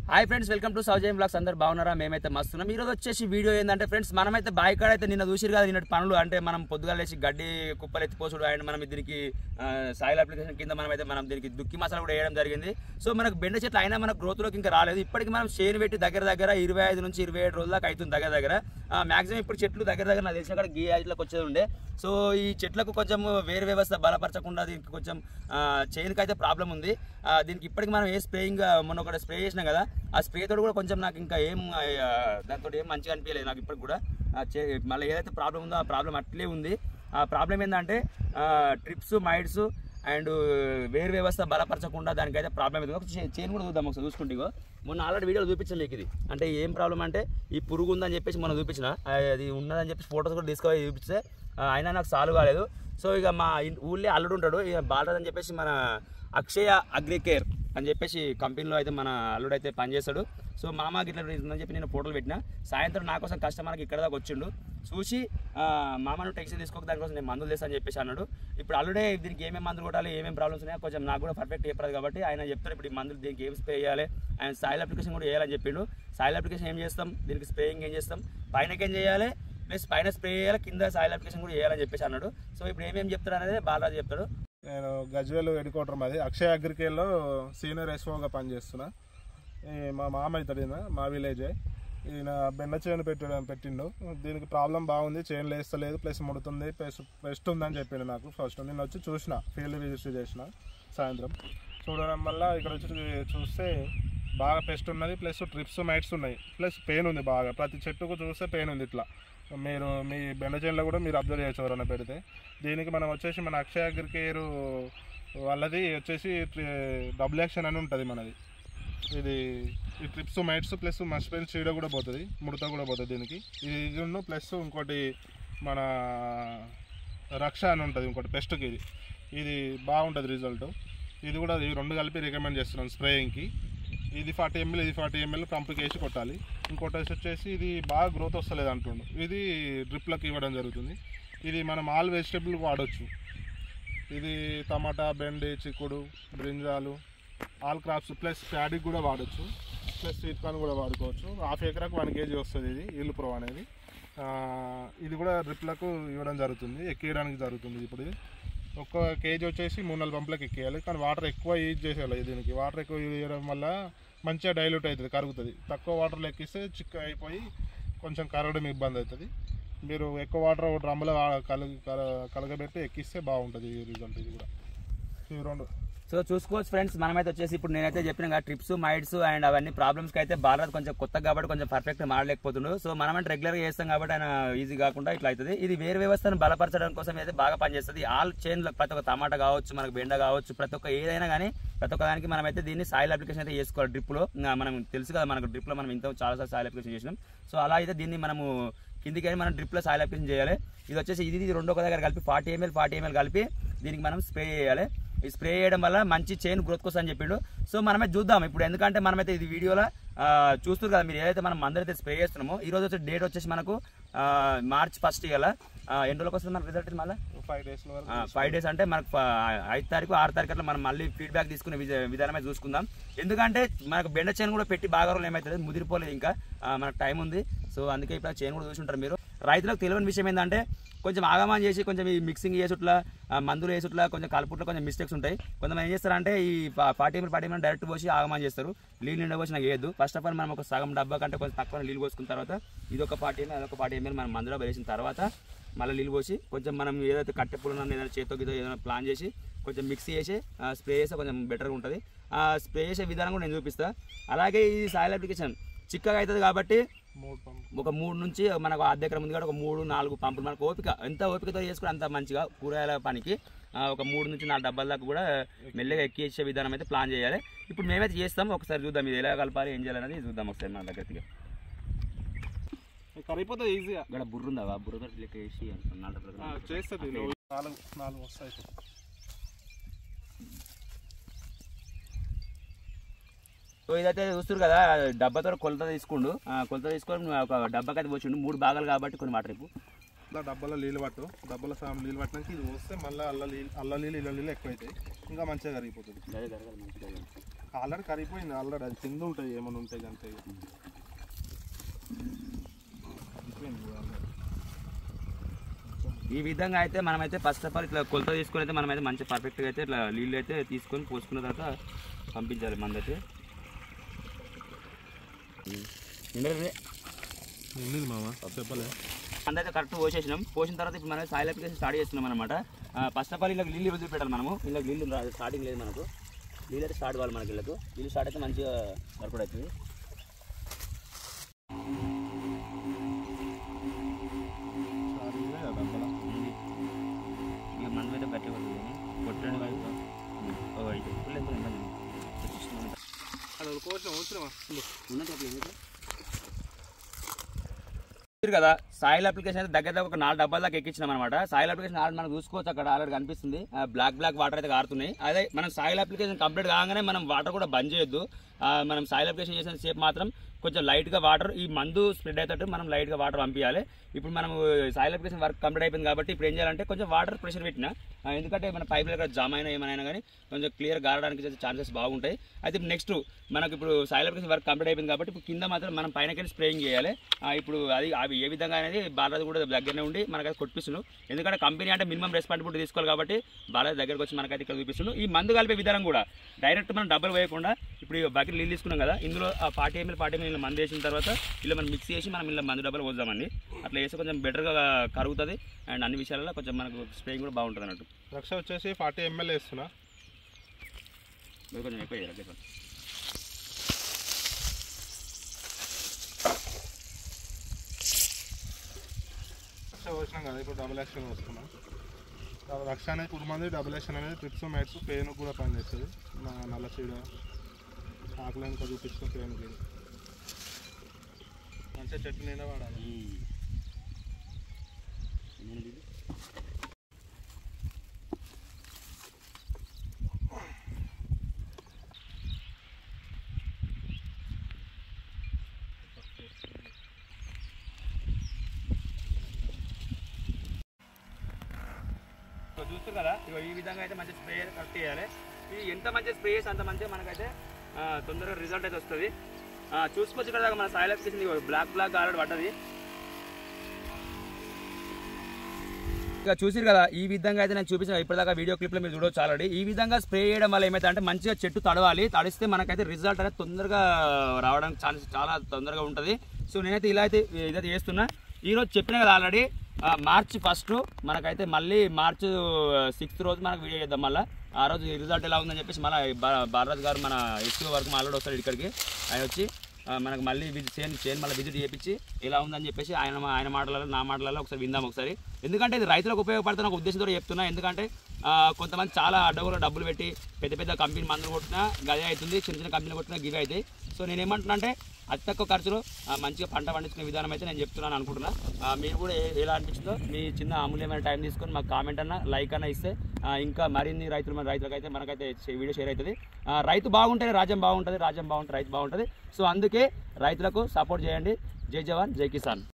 Hi friends, welcome to Soujayam blogs. అందరు బాగున్నారా? మేమైతే మస్తున్నాం. ఈ రోజు వచ్చేసి వీడియో ఏంటంటే ఫ్రెండ్స్, మనమైతే బాయ్ కాడ అయితే నిన్న చూసిరు కదా, నిన్నటి పనులు అంటే మనం పొద్దుగా లేచి గడ్డి కుప్పలు ఎత్తిపోసుడు అండ్ మనం దీనికి సాయిల్ అప్లికేషన్ కింద మనం దీనికి దుక్కి మసాలా కూడా వేయడం జరిగింది. సో మనకు బెండ చెట్లు అయినా మనకు గ్రోత్లోకి ఇంకా రాలేదు. ఇప్పటికి మనం చేను పెట్టి దగ్గర 25 నుంచి 27 రోజుల దాకా అవుతుంది దగ్గర. మాక్సిమం ఇప్పుడు చెట్లు దగ్గర నాకు తెలిసిన కాడ గీ ఐట్లకు వచ్చేది ఉండే. సో ఈ చెట్లకు కొంచెం వేరు వ్యవస్థ బలపరచకుండా దీనికి కొంచెం చేనుకి అయితే ప్రాబ్లం ఉంది. దీనికి ఇప్పటికి మనం ఏ స్ప్రేయింగ్ మొన్న ఒకటి స్ప్రే చేసినాం కదా, ఆ స్ప్రే తోడు కూడా కొంచెం నాకు ఇంకా దాంతో ఏం మంచిగా అనిపించలేదు నాకు ఇప్పటికి కూడా. మళ్ళీ ఏదైతే ప్రాబ్లం ఉందో ఆ ప్రాబ్లం అట్లే ఉంది. ఆ ప్రాబ్లం ఏంటంటే ట్రిప్స్ మైడ్స్ అండ్ వేరు వ్యవస్థ బలపరచకుండా దానికైతే ప్రాబ్లం అవుతుంది. చేను కూడా చూద్దాం ఒకసారి చూసుకుంటే. మొన్న ఆల్రెడీ వీడియోలో చూపించాను మీకు ఇది. అంటే ఏం ప్రాబ్లం అంటే ఈ పురుగు ఉందని చెప్పేసి మనం చూపించిన, అది ఉన్నదని చెప్పేసి ఫొటోస్ కూడా తీసుకొని చూపిస్తే అయినా నాకు సాల్వ్ కాలేదు. సో ఇక మా ఊళ్ళో అల్లుడు ఉంటాడు, ఇక బాలరాజ్ అని చెప్పేసి మన అక్షయ అగ్రికేర్ అని చెప్పేసి కంపెనీలో అయితే మన అల్లుడు అయితే పనిచేస్తాడు. సో మామకి ఇట్లా ఉందని చెప్పి నేను ఫోటోలు పెట్టిన. సాయంత్రం నా కోసం కస్టమర్కి ఇక్కడ దాకా వచ్చిండు. చూసి మామను టెక్సీ తీసుకోక దానికోసం నేను మందులు తెస్తా అని చెప్పేసి అన్నాడు. ఇప్పుడు అల్లుడే దీనికి ఏమేమి మందులు కొట్టాలి, ఏమేమి ప్రాబ్లమ్స్ ఉన్నాయో కొంచెం నాకు కూడా పర్ఫెక్ట్ చెప్పలేదు కాబట్టి ఆయన చెప్తారు ఇప్పుడు ఈ మందులు దీనికి ఏం స్ప్రే చేయాలి. ఆయన సాయిల్ అప్లికేషన్ కూడా చేయాలని చెప్పిండు. సాయిల్ అప్లికేషన్ ఏం చేస్తాం, దీనికి స్ప్రేయింగ్ ఏం చేస్తాం, పైనకేం చేయాలి, ప్లస్ పైన స్ప్రే చేయాలి, కింద సాయిల్ అప్లికేషన్ కూడా చేయాలని చెప్పేసి అన్నాడు. సో ఇప్పుడు ఏమేమి చెప్తాడు అనేది బాలరాజు చెప్తాడు. నేను గజ్వేల్ హెడ్ క్వార్టర్ మాది అక్షయ అగ్రికేర్లో సీనియర్ ఎస్ఓగా పనిచేస్తున్నా. మా మామ అవుతాడు, మా విలేజే. ఈయన బెండ చేను పెట్టిండు. దీనికి ప్రాబ్లం బాగుంది, చేను లేస్తలేదు, ప్లస్ ముడుతుంది, ప్లస్ పెస్ట్ ఉందని చెప్పిండు నాకు. ఫస్ట్ నేను వచ్చి చూసిన, ఫీల్డ్ విజిట్ చేసిన సాయంత్రం. చూడడం వల్ల ఇక్కడ వచ్చి చూస్తే బాగా పెస్ట్ ఉన్నది, ప్లస్ ట్రిప్స్ మైట్స్ ఉన్నాయి, ప్లస్ పెయిన్ ఉంది బాగా. ప్రతి చెట్టుకు చూస్తే పెయిన్ ఉంది. ఇట్లా మీరు మీ బెండ చేనులో కూడా మీరు అబ్జర్వ్ చేయొచ్చు ఎవరైనా పెడితే. దీనికి మనం వచ్చేసి మన అక్షయ అగ్రికేర్ వాళ్ళది వచ్చేసి డబుల్ యాక్షన్ అని ఉంటుంది మనది. ఇది ఈ ట్రిప్స్ మైట్స్ ప్లస్ మస్పెయిన్ చీడ కూడా పోతుంది, ముడత కూడా పోతుంది దీనికి. ఇది ప్లస్ ఇంకోటి మన రక్ష అని ఉంటుంది ఇంకోటి పెస్ట్కి. ఇది బాగుంటుంది రిజల్ట్. ఇది కూడా ఈ రెండు కలిపి రికమెండ్ చేస్తున్నాను స్ప్రేయింగ్కి. ఇది 40 ml, ఇది 40 ml పంపుకి వేసి కొట్టాలి. ఇంకోటి వచ్చేసి ఇది బాగా గ్రోత్ వస్తలేదు అంటుండు, ఇది డ్రిప్లకు ఇవ్వడం జరుగుతుంది. ఇది మనం ఆల్ వెజిటేబుల్ వాడచ్చు. ఇది టమాటా, బెండి, చిక్కుడు, బ్రింజాలు, ఆల్ క్రాప్స్ ప్లస్ ప్యాడీకి కూడా వాడచ్చు, ప్లస్ స్వీట్ కార్న్ కూడా వాడుకోవచ్చు. హాఫ్ ఎకరాకు 1 kg వస్తుంది ఇది ఈల్ ప్రో అనేది. ఇది కూడా డ్రిప్లకు ఇవ్వడం జరుగుతుంది, ఎక్కియడానికి జరుగుతుంది. ఇప్పుడు ఒక్క కేజీ వచ్చేసి 3-4 పంపులకు ఎక్కేయాలి. కానీ వాటర్ ఎక్కువ యూజ్ చేసేయాలి. దీనికి వాటర్ ఎక్కువ యూజ్ చేయడం వల్ల మంచిగా డైల్యూట్ అవుతుంది, కరుగుతుంది. తక్కువ వాటర్లో ఎక్కిస్తే చిక్క అయిపోయి కొంచెం కరగడం ఇబ్బంది అవుతుంది. మీరు ఎక్కువ వాటర్ డ్రమ్లో కలగబెట్టి ఎక్కిస్తే బాగుంటుంది ఈ రిజల్ట్. ఇది కూడా ఈ రెండు. సో చూసుకోవచ్చు ఫ్రెండ్స్, మనమైతే వచ్చేసి ఇప్పుడు నేనైతే చెప్పిన ట్రిప్స్ మైడ్స్ అండ్ అవన్నీ ప్రాబ్లమ్స్కి అయితే బాలరాజ్ కొంచెం కొత్త కాబట్టి కొంచెం పర్ఫెక్ట్ మాడలేకపోతుండు. సో మనమంటే రెగ్యులర్గా చేస్తాం కాబట్టి ఆయన ఈజీ కాకుండా ఇట్లా అవుతుంది. ఇది వేరు వ్యవస్థను బలపరచడం కోసం అయితే బాగా పనిచేస్తుంది. ఆల్ చైన్లో ప్రతి ఒక్క టమాటా కావచ్చు, మనకు బెండ కావచ్చు, ప్రతి ఒక్క ఏదైనా కానీ ప్రతి ఒక్క దానికి మనమైతే దీన్ని సాయిల్ అప్లికేషన్ అయితే చేసుకోవాలి. డ్రిప్లో మనం తెలుసు కదా, మనకు డ్రిప్లో మనం ఇంత చాలాసార్లు సాయిల్ అప్లికేషన్ చేసినాం. సో అలా అయితే దీన్ని మనము కిందికి మనం డ్రిప్లో సాయిల్ అప్లికేషన్ చేయాలి. ఇది వచ్చేసి ఇది రెండో ఒక దగ్గర కలిపి 40 ml కలిపి దీనికి మనం స్ప్రే చేయాలి. ఈ స్ప్రే చేయడం వల్ల మంచి చైన్ గ్రోత్ కోసం అని చెప్పిండు. సో మనమే చూద్దాం ఇప్పుడు, ఎందుకంటే మనమైతే ఇది వీడియోలో చూస్తారు కదా మీరు, ఏదైతే మనం మందరైతే స్ప్రే చేస్తున్నామో. ఈ రోజు వచ్చే డేట్ వచ్చేసి మనకు March 1 ఇవాళ. ఎన్ని రోజులకు వస్తుంది మనకు రిజల్ట్? మళ్ళీ 5 days అంటే మనకు 5 తారీఖు 6 తారీఖు అట్లా మనం మళ్ళీ ఫీడ్బ్యాక్ తీసుకునే విధానమే చూసుకుందాం. ఎందుకంటే మనకు బెండ చైన్ కూడా పెట్టి బాగా రోజులు ఏమవుతుంది, ముదిరిపోలేదు ఇంకా, మనకు టైం ఉంది. సో అందుకే ఇప్పుడు చైన్ కూడా చూసుకుంటారు మీరు. రైతులకు తెలియని విషయం ఏంటంటే కొంచెం ఆగమనం చేసి కొంచెం ఈ మిక్సింగ్ చేసుట్లా, మందులు వేసుట్లా, కొంచెం కలుపుట్లా కొంచెం మిస్టేక్స్ ఉంటాయి. కొంతమంది ఏం చేస్తారంటే ఈ 40 ml డైరెక్ట్ పోసి ఆగమనం చేస్తారు. నీళ్ళు నిండా పోసి నాకు వేయద్దు. ఫస్ట్ ఆఫ్ ఆల్ మనం ఒక సగం డబ్బా కంటే కొంచెం తక్కువ నీళ్ళు పోసుకున్న తర్వాత ఇది ఒక 40 ml అదొక 40 ml మనం మందులో వేసిన తర్వాత మళ్ళీ నీళ్ళు పోసి కొంచెం మనం ఏదైతే కట్టె పుల్ల ఏదైనా చేతితో గిదో ఏదైనా ప్లాన్ చేసి కొంచెం మిక్స్ చేసి స్ప్రే చేస్తే కొంచెం బెటర్గా ఉంటుంది. స్ప్రే చేసే విధానం కూడా నేను చూపిస్తాను. అలాగే ఈ సాయిల్ అప్లికేషన్ చిక్కగా అవుతుంది కాబట్టి ఒక 3 నుంచి మనకు అర్ధ ఎకరం ముందు కూడా ఒక 3-4 పంపులు మనకు ఓపిక, ఎంత ఓపికతో చేసుకుని అంత మంచిగా కూరగాయల పనికి ఒక 3 నుంచి 4 డబ్బాల దాకా కూడా మెల్లగా ఎక్కించే విధానం అయితే ప్లాన్ చేయాలి. ఇప్పుడు మేమైతే చేస్తాం, ఒకసారి చూద్దాం ఇది ఎలా కలపాలి ఏం చేయాలనేది చూద్దాం ఒకసారి మన దగ్గరికి. కరిగిపోతుంది ఈజీగా. ఇక్కడ బుర్ర ఉందా, బుర్రతో లెక్క వేసి చేస్తుంది 4 వస్తాయి. సో ఇదైతే చూస్తారు కదా, డబ్బాతో కొలత తీసుకుండు. కొలత తీసుకొని ఒక డబ్బాకి అయితే పోసిండు. 3 భాగాలు కాబట్టి కొన్ని వాటర్ రేపు ఇట్లా డబ్బాలో నీళ్ళు పట్టు, డబ్బాలో సగం నీళ్ళు పట్టినాక ఇది వస్తే మళ్ళీ అల్ల నీళ్ళు ఇళ్ళ నీళ్ళు ఎక్కువ అవుతాయి, ఇంకా మంచిగా కరిగిపోతుంది. ఆల్రెడీ కరిగిపోయింది. ఆల్రెడీ అది కింద ఉంటాయి ఏమైనా ఉంటాయి అంతే. ఈ విధంగా అయితే మనమైతే ఫస్ట్ ఆఫ్ ఆల్ ఇట్లా కొలత తీసుకొని అయితే మనమైతే మంచి పర్ఫెక్ట్గా అయితే ఇట్లా నీళ్ళు అయితే తీసుకొని పోసుకున్న తర్వాత పంపించాలి. మందైతే చెప్పలే మందైతే కరెక్ట్ పోసేసినాం. పోసిన తర్వాత ఇప్పుడు మనం సాయిల్ అప్లికేషన్ స్టార్ట్ చేస్తున్నాం అనమాట. ఫస్ట్ ఆఫ్ ఆల్ ఇలా నీళ్ళు వదిలి పెట్టాలి మనము. ఇలా నీళ్ళు స్టార్టింగ్ లేదు మనకు, నీళ్ళు అయితే స్టార్ట్ కావాలి మనకి. వీళ్ళకు నీళ్ళు స్టార్ట్ అయితే మంచిగా సరిపడ అవుతుంది. ఇక మందు అయితే గట్టి పడుతుంది కొట్టండి. కదా సాయిల్ అప్లికేషన్ అయితే దగ్గర ఒక 4 డబ్బాల దాకా ఎక్కించినాం అనమాట. సాయిల్ అప్లికేషన్ ఆల్రెడీ మనం చూసుకోవచ్చు, అక్కడ ఆల్రెడీ కనిపిస్తుంది బ్లాక్ వాటర్ అయితే కారుతున్నాయి. అదే మనం సాయిల్ అప్లికేషన్ కంప్లీట్ కాగానే మనం వాటర్ కూడా బంద్ చేయొద్దు. మనం సాయిల్ అప్లికేషన్ చేసిన సేపు మాత్రం కొంచెం లైట్గా వాటర్, ఈ మందు స్ప్రెడ్ అయ్యేటట్టు మనం లైట్గా వాటర్ పంపించాలి. ఇప్పుడు మనం సాయిల్ అప్లికేషన్ వర్క్ కంప్లీట్ అయిపోయింది కాబట్టి ఇప్పుడు ఏం చేయాలంటే కొంచెం వాటర్ ప్రెషర్ పెట్టినా, ఎందుకంటే మన పైప్ దగ్గర జామ్ అయినా ఏమైనా కానీ కొంచెం క్లియర్ గారడానికి ఛాన్సెస్ బాగుంటాయి. అయితే నెక్స్ట్ మనకి ఇప్పుడు సాయిల్ అప్లికేషన్ వర్క్ కంప్లీట్ అయిపోయింది కాబట్టి ఇప్పుడు కింద మాత్రం మనం పైనకెళ్ళి స్ప్రేయింగ్ చేయాలి. ఇప్పుడు అవి ఏ విధంగా అనేది బాలాజీ కూడా దగ్గరనే ఉండి మనకైతే కొట్టిస్తున్నాం. ఎందుకంటే కంపెనీ అంటే మినిమం రెస్పాన్సిబిలిటీ తీసుకోవాలి కాబట్టి బాలాజీ దగ్గరకు వచ్చి మనకైతే ఇక్కడ చూపిస్తున్నాం. ఈ మందు కలిపే విధానం కూడా డైరెక్ట్ మనం డబ్బులు వేయకుండా ఇప్పుడు బకెట్ నీళ్ళు తీసుకున్నాం కదా, ఇందులో 40 ml మందు వేసిన తర్వాత ఇలా మనం మిక్స్ చేసి మనం ఇలా మందు డబ్బులు పోద్దామండి. అట్లా వేస్తే కొంచెం బెటర్గా కరుగుతుంది అండ్ అన్ని విషయాలలో కొంచెం మనకు స్ప్రేయింగ్ కూడా బాగుంటుంది అన్నట్టు. రక్ష వచ్చేసి 40 ml వేస్తున్నా, కొంచెం ఎక్కువ చేయాలి. రక్ష వచ్చినాం కదా, ఇప్పుడు డబుల్ యాక్షన్ వస్తున్నాం. రక్ష అనేది కుటుంబంది, డబుల్ యాక్షన్ అనేది ట్రిప్స్ మైట్స్ పెయిన్ కూడా పనిచేస్తుంది. నల్ల చీడ ఆకులు ఇంకా చూపించిన పెయిన్కి మంచిగా చెట్టు నిండా వాడాలి. చూస్తారు కదా, ఈ విధంగా అయితే మంచి స్ప్రే కరెక్ట్ చేయాలి. ఇది ఎంత మంచి స్ప్రే చేసి అంత మంచిగా మనకైతే తొందరగా రిజల్ట్ అయితే వస్తుంది. చూసుకోవచ్చు కదా మన సాయిల్ అప్లికేషన్ బ్లాక్ ఆల్రెడీ పడ్డది. ఇక చూసారు కదా, ఈ విధంగా అయితే నేను చూపించిన ఇప్పటిదాకా వీడియో క్లిప్లో మీరు చూడవచ్చు ఆల్రెడీ. ఈ విధంగా స్ప్రే చేయడం వల్ల ఏమైతే అంటే మంచిగా చెట్టు తడవాలి, తడిస్తే మనకైతే రిజల్ట్ అనేది తొందరగా రావడానికి ఛాన్స్ చాలా తొందరగా ఉంటుంది. సో నేనైతే ఇలా అయితే ఇదైతే చేస్తున్నా. ఈరోజు చెప్పిన కదా ఆల్రెడీ మార్చి 1 మనకైతే మళ్ళీ మార్చి 6 రోజు మనకు వీడియో చేద్దాం. మళ్ళీ ఆ రోజు రిజల్ట్ ఎలా ఉందని చెప్పేసి మళ్ళీ బాలరాజు గారు మన ఎస్సీ వరకు ఆల్రెడీ వస్తాడు ఇక్కడికి. ఆయన వచ్చి మనకు మళ్ళీ చేను మళ్ళీ విజిట్ చేయించి ఎలా ఉందని చెప్పేసి ఆయన మాటలలో నా మాటలలో ఒకసారి విందాం ఒకసారి. ఎందుకంటే ఇది రైతులకు ఉపయోగపడుతున్న ఒక ఉద్దేశంతో చెప్తున్నా. ఎందుకంటే కొంతమంది చాలా అడ్డగోలు డబ్బులు పెట్టి పెద్ద కంపెనీ మందులు కొట్టినా గదే అవుతుంది, చిన్న కంపెనీలు కొట్టినా గివే అవుతాయి. సో నేనేమంటున్నా అంటే అతి తక్కువ ఖర్చులో మంచిగా పంట పండించుకునే విధానం అయితే నేను చెప్తున్నాను అనుకుంటున్నా. మీరు కూడా ఎలా అనిపించిందో మీ చిన్న అమూల్యమైన టైం తీసుకొని మాకు కామెంట్ అన్నా లైక్ అన్నా ఇస్తే ఇంకా మరిన్ని రైతులకు అయితే మనకైతే వీడియో షేర్ అవుతుంది. రైతు బాగుంటేనే రాజ్యం బాగుంటుంది, రాజ్యం బాగుంటే రైతు బాగుంటుంది. సో అందుకే రైతులకు సపోర్ట్ చేయండి. జై జవాన్ జై కిసాన్.